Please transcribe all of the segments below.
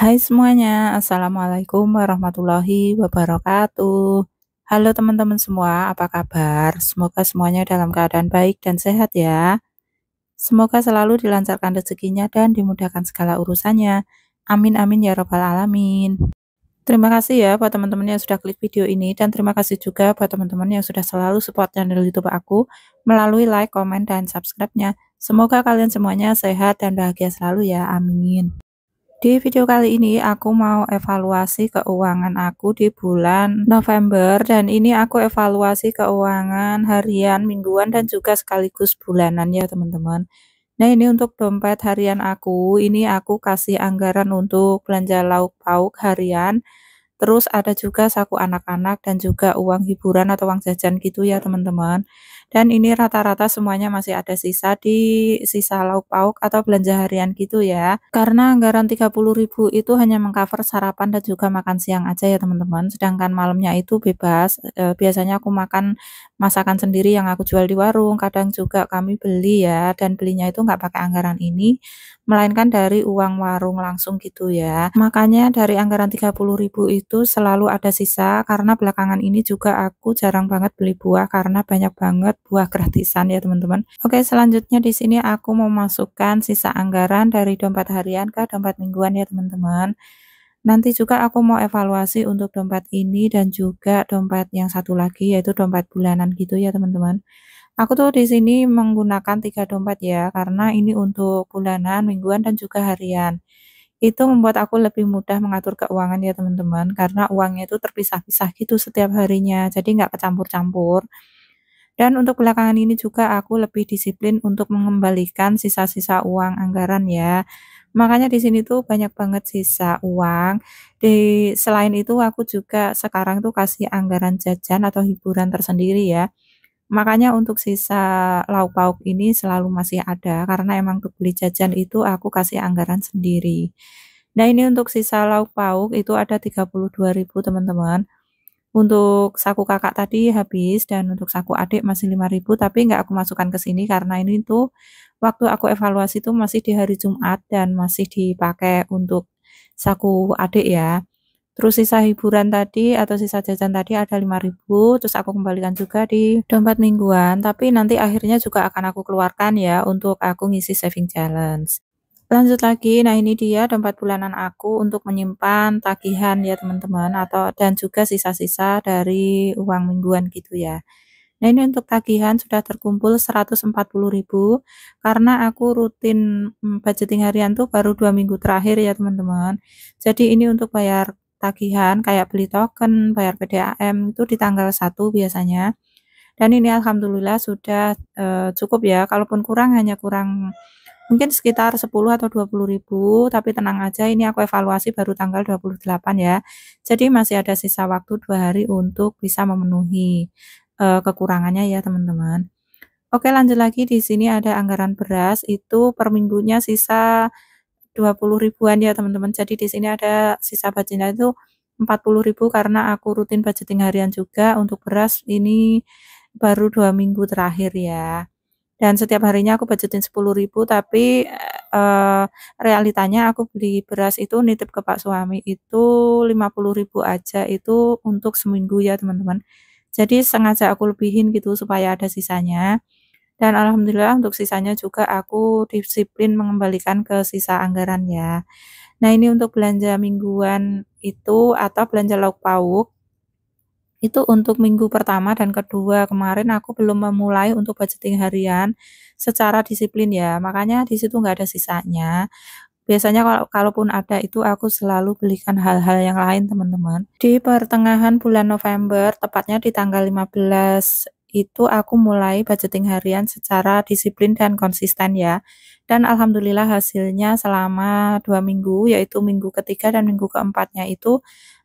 Hai semuanya, Assalamualaikum warahmatullahi wabarakatuh. Halo teman-teman semua, apa kabar? Semoga semuanya dalam keadaan baik dan sehat ya. Semoga selalu dilancarkan rezekinya dan dimudahkan segala urusannya. Amin amin ya robbal alamin. Terima kasih ya buat teman-teman yang sudah klik video ini dan terima kasih juga buat teman-teman yang sudah selalu support channel YouTube aku melalui like, komen, dan subscribe-nya. Semoga kalian semuanya sehat dan bahagia selalu ya. Amin. Di video kali ini aku mau evaluasi keuangan aku di bulan November dan ini aku evaluasi keuangan harian, mingguan dan juga sekaligus bulanan ya teman-teman. Nah ini untuk dompet harian aku, ini aku kasih anggaran untuk belanja lauk pauk harian. Terus ada juga saku anak-anak dan juga uang hiburan atau uang jajan gitu ya teman-teman. Dan ini rata-rata semuanya masih ada sisa di sisa lauk pauk atau belanja harian gitu ya. Karena anggaran 30.000 itu hanya mengcover sarapan dan juga makan siang aja ya teman-teman. Sedangkan malamnya itu bebas. Biasanya aku makan masakan sendiri yang aku jual di warung. Kadang juga kami beli ya dan belinya itu nggak pakai anggaran ini melainkan dari uang warung langsung gitu ya. Makanya dari anggaran 30.000 itu selalu ada sisa karena belakangan ini juga aku jarang banget beli buah karena banyak banget buah gratisan ya teman-teman. Oke, selanjutnya di sini aku mau masukkan sisa anggaran dari dompet harian ke dompet mingguan ya teman-teman. Nanti juga aku mau evaluasi untuk dompet ini dan juga dompet yang satu lagi yaitu dompet bulanan gitu ya teman-teman. Aku tuh di sini menggunakan 3 dompet ya, karena ini untuk bulanan, mingguan, dan juga harian. Itu membuat aku lebih mudah mengatur keuangan ya teman-teman, karena uangnya itu terpisah-pisah gitu setiap harinya, jadi nggak kecampur-campur. Dan untuk belakangan ini juga aku lebih disiplin untuk mengembalikan sisa-sisa uang anggaran ya. Makanya di sini tuh banyak banget sisa uang. Selain itu aku juga sekarang tuh kasih anggaran jajan atau hiburan tersendiri ya. Makanya untuk sisa lauk pauk ini selalu masih ada, karena emang untuk beli jajan itu aku kasih anggaran sendiri. Nah ini untuk sisa lauk pauk itu ada 32.000 teman-teman. Untuk saku kakak tadi habis dan untuk saku adik masih 5.000 tapi nggak aku masukkan ke sini karena ini tuh waktu aku evaluasi tuh masih di hari Jumat dan masih dipakai untuk saku adik ya. Terus sisa hiburan tadi atau sisa jajan tadi ada 5.000 terus aku kembalikan juga di dompet mingguan, tapi nanti akhirnya juga akan aku keluarkan ya untuk aku ngisi saving challenge. Lanjut lagi, nah ini dia dompet bulanan aku untuk menyimpan tagihan ya teman-teman atau dan juga sisa-sisa dari uang mingguan gitu ya. Nah ini untuk tagihan sudah terkumpul 140.000 karena aku rutin budgeting harian tuh baru 2 minggu terakhir ya teman-teman. Jadi ini untuk bayar tagihan kayak beli token, bayar PDAM itu di tanggal 1 biasanya. Dan ini alhamdulillah sudah cukup ya, kalaupun kurang hanya kurang mungkin sekitar 10 atau 20.000 tapi tenang aja ini aku evaluasi baru tanggal 28 ya. Jadi masih ada sisa waktu 2 hari untuk bisa memenuhi, kekurangannya ya teman-teman. Oke lanjut lagi di sini ada anggaran beras itu per minggunya sisa 20 ribuan ya teman-teman. Jadi di sini ada sisa budgetnya itu 40.000 karena aku rutin budgeting harian juga untuk beras ini baru 2 minggu terakhir ya. Dan setiap harinya aku budgetin 10.000 tapi, realitanya aku beli beras itu nitip ke pak suami itu 50.000 aja itu untuk seminggu ya teman-teman. Jadi sengaja aku lebihin gitu supaya ada sisanya, dan alhamdulillah untuk sisanya juga aku disiplin mengembalikan ke sisa anggaran ya. Nah ini untuk belanja mingguan itu atau belanja lauk pauk itu untuk minggu pertama dan kedua kemarin aku belum memulai untuk budgeting harian secara disiplin ya, makanya di situ nggak ada sisanya. Biasanya kalaupun ada itu aku selalu belikan hal-hal yang lain teman-teman. Di pertengahan bulan November, tepatnya di tanggal 15 itu aku mulai budgeting harian secara disiplin dan konsisten ya. Dan alhamdulillah hasilnya selama 2 minggu, yaitu minggu ketiga dan minggu keempatnya itu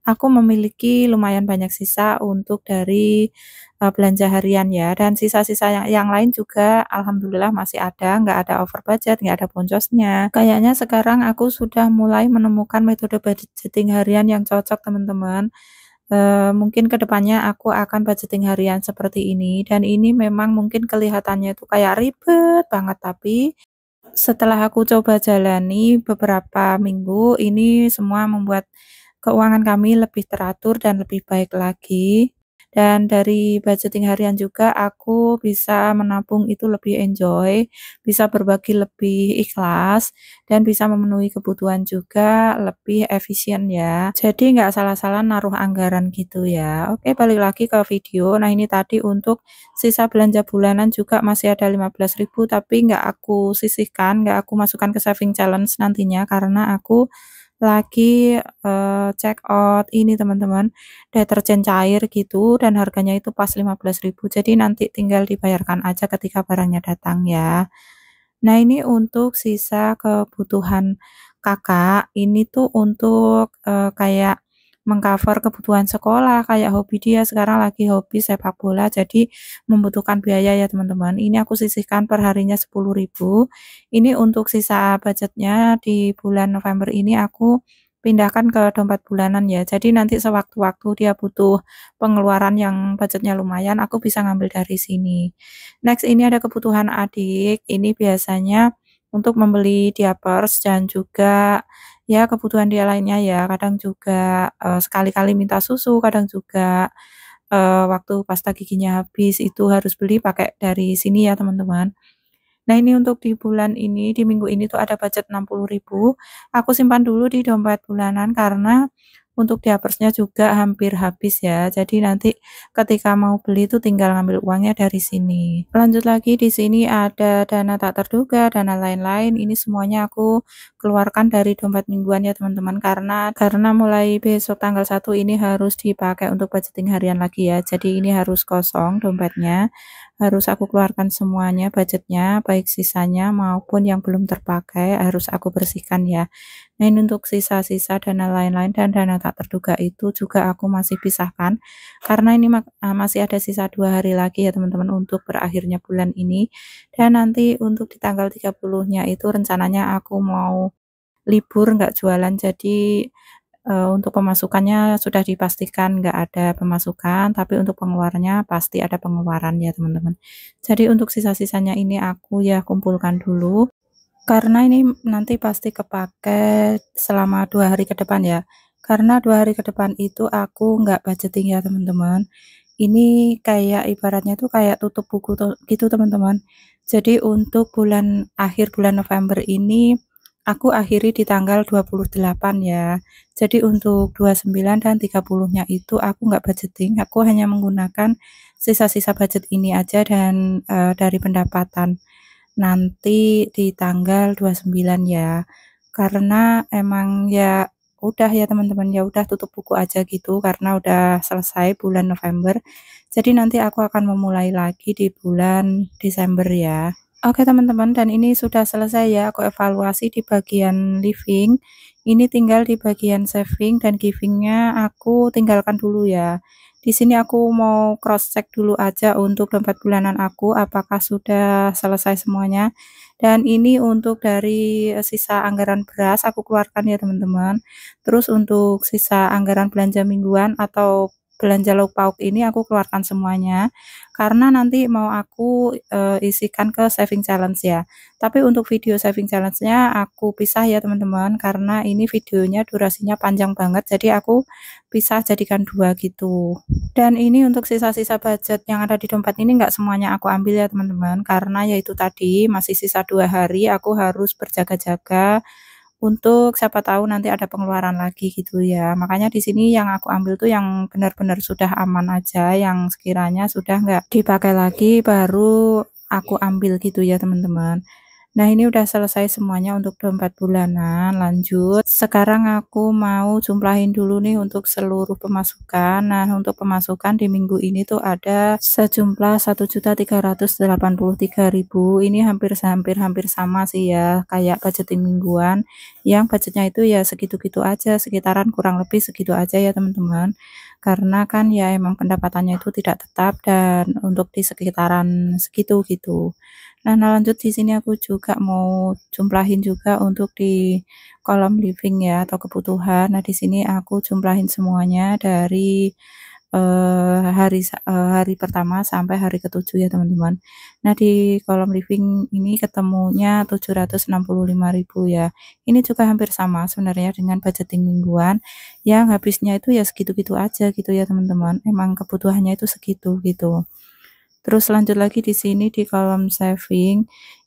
aku memiliki lumayan banyak sisa untuk dari belanja harian ya, dan sisa-sisa yang lain juga alhamdulillah masih ada, nggak ada over budget, nggak ada boncosnya. Kayaknya sekarang aku sudah mulai menemukan metode budgeting harian yang cocok teman-teman. Mungkin kedepannya aku akan budgeting harian seperti ini dan ini memang mungkin kelihatannya itu kayak ribet banget, tapi Setelah aku coba jalani beberapa minggu, ini semua membuat keuangan kami lebih teratur dan lebih baik lagi. Dan dari budgeting harian juga aku bisa menabung itu lebih enjoy, bisa berbagi lebih ikhlas, dan bisa memenuhi kebutuhan juga lebih efisien ya. Jadi nggak salah-salah naruh anggaran gitu ya. Oke, balik lagi ke video. Nah, ini tadi untuk sisa belanja bulanan juga masih ada 15.000, tapi nggak aku sisihkan, nggak aku masukkan ke saving challenge nantinya karena aku lagi, check out ini teman-teman, deterjen cair gitu dan harganya itu pas 15.000, jadi nanti tinggal dibayarkan aja ketika barangnya datang ya. Nah, ini untuk sisa kebutuhan Kakak, ini tuh untuk, kayak meng-cover kebutuhan sekolah, kayak hobi dia sekarang lagi hobi sepak bola, jadi membutuhkan biaya ya teman-teman. Ini aku sisihkan per harinya 10.000. Ini untuk sisa budgetnya di bulan November ini aku pindahkan ke dompet bulanan ya. Jadi nanti sewaktu-waktu dia butuh pengeluaran yang budgetnya lumayan, aku bisa ngambil dari sini. Next, ini ada kebutuhan adik, ini biasanya untuk membeli diapers dan juga ya kebutuhan dia lainnya ya, kadang juga, sekali-kali minta susu, kadang juga, waktu pasta giginya habis itu harus beli pakai dari sini ya teman-teman. Nah, ini untuk di bulan ini, di minggu ini tuh ada budget 60.000, aku simpan dulu di dompet bulanan karena untuk diapersnya juga hampir habis ya. Jadi nanti ketika mau beli itu tinggal ngambil uangnya dari sini. Lanjut lagi di sini ada dana tak terduga, dana lain-lain, ini semuanya aku keluarkan dari dompet mingguan ya teman-teman karena mulai besok tanggal 1 ini harus dipakai untuk budgeting harian lagi ya. Jadi ini harus kosong dompetnya. Harus aku keluarkan semuanya budgetnya, baik sisanya maupun yang belum terpakai harus aku bersihkan ya. Nah, ini untuk sisa-sisa dana lain-lain dan dana tak terduga itu juga aku masih pisahkan karena ini masih ada sisa 2 hari lagi ya teman-teman untuk berakhirnya bulan ini. Dan nanti untuk di tanggal 30-nya itu rencananya aku mau libur nggak jualan, jadi untuk pemasukannya sudah dipastikan nggak ada pemasukan, tapi untuk pengeluarannya pasti ada pengeluaran ya teman-teman. Jadi untuk sisa-sisanya ini aku ya kumpulkan dulu, karena ini nanti pasti kepake selama 2 hari ke depan ya. Karena 2 hari ke depan itu aku nggak budgeting ya teman-teman. Ini kayak ibaratnya tuh kayak tutup buku gitu teman-teman. Jadi untuk akhir bulan November ini aku akhiri di tanggal 28 ya. Jadi untuk 29 dan 30-nya itu aku nggak budgeting, aku hanya menggunakan sisa-sisa budget ini aja dan dari pendapatan nanti di tanggal 29 ya. Karena emang ya udah ya teman-teman, ya udah tutup buku aja gitu karena udah selesai bulan November. Jadi nanti aku akan memulai lagi di bulan Desember ya. Oke teman-teman, dan ini sudah selesai ya aku evaluasi di bagian living. Ini tinggal di bagian saving dan givingnya aku tinggalkan dulu ya. Di sini aku mau cross check dulu aja untuk dompet bulanan aku apakah sudah selesai semuanya. Dan ini untuk dari sisa anggaran beras aku keluarkan ya teman-teman. Terus untuk sisa anggaran belanja mingguan atau belanja lauk pauk ini aku keluarkan semuanya karena nanti mau aku isikan ke saving challenge ya. Tapi untuk video saving challenge-nya aku pisah ya teman-teman karena ini videonya durasinya panjang banget, jadi aku pisah jadikan 2 gitu. Dan ini untuk sisa-sisa budget yang ada di dompet ini nggak semuanya aku ambil ya teman-teman, karena yaitu tadi masih sisa 2 hari aku harus berjaga-jaga untuk siapa tahu nanti ada pengeluaran lagi gitu ya. Makanya di sini yang aku ambil tuh yang benar-benar sudah aman aja, yang sekiranya sudah nggak dipakai lagi baru aku ambil gitu ya teman-teman. Nah, ini udah selesai semuanya untuk dompet bulanan. Lanjut, sekarang aku mau jumlahin dulu nih untuk seluruh pemasukan. Nah, untuk pemasukan di minggu ini tuh ada sejumlah 1.383.000. Ini hampir sama sih ya, kayak budgeting mingguan. Yang budgetnya itu ya segitu-gitu aja, sekitaran kurang lebih segitu aja ya teman-teman. Karena kan ya emang pendapatannya itu tidak tetap dan untuk di sekitaran segitu gitu. Nah, lanjut di sini aku juga mau jumlahin juga untuk di kolom living ya atau kebutuhan. Nah, di sini aku jumlahin semuanya dari hari pertama sampai hari ke-7 ya teman-teman. Nah di kolom living ini ketemunya 765.000 ya. Ini juga hampir sama sebenarnya dengan budgeting mingguan yang habisnya itu ya segitu-gitu aja gitu ya teman-teman. Emang kebutuhannya itu segitu gitu. Terus lanjut lagi di sini di kolom saving,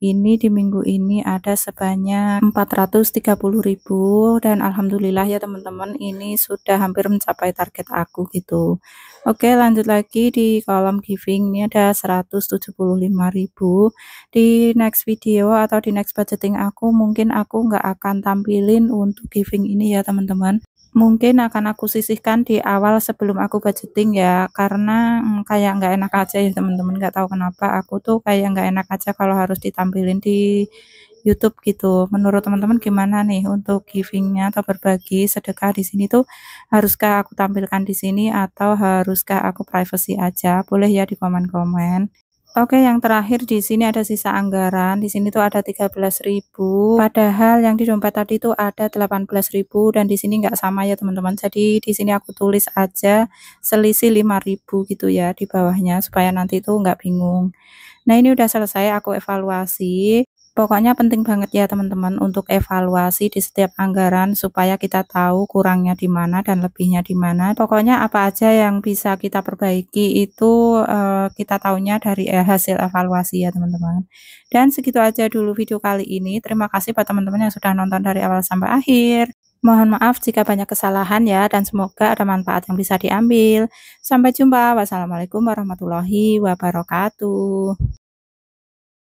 ini di minggu ini ada sebanyak 430.000 dan alhamdulillah ya teman-teman ini sudah hampir mencapai target aku gitu. Oke, lanjut lagi di kolom giving ini ada 175.000. Di next video atau di next budgeting aku mungkin aku nggak akan tampilin untuk giving ini ya teman-teman. Mungkin akan aku sisihkan di awal sebelum aku budgeting ya, karena, kayak nggak enak aja ya teman-teman, nggak tahu kenapa aku tuh kayak nggak enak aja kalau harus ditampilin di YouTube gitu. Menurut teman-teman gimana nih untuk giving-nya atau berbagi sedekah di sini tuh, haruskah aku tampilkan di sini atau haruskah aku privacy aja? Boleh ya di komen-komen. Oke, yang terakhir di sini ada sisa anggaran. Di sini tuh ada 13.000. Padahal yang di dompet tadi tuh ada 18.000 dan di sini nggak sama ya, teman-teman. Jadi di sini aku tulis aja selisih 5.000 gitu ya di bawahnya supaya nanti itu nggak bingung. Nah, ini udah selesai aku evaluasi. Pokoknya penting banget ya teman-teman untuk evaluasi di setiap anggaran supaya kita tahu kurangnya di mana dan lebihnya di mana. Pokoknya apa aja yang bisa kita perbaiki itu kita tahunya dari hasil evaluasi ya teman-teman. Dan segitu aja dulu video kali ini. Terima kasih buat teman-teman yang sudah nonton dari awal sampai akhir. Mohon maaf jika banyak kesalahan ya dan semoga ada manfaat yang bisa diambil. Sampai jumpa. Wassalamualaikum warahmatullahi wabarakatuh.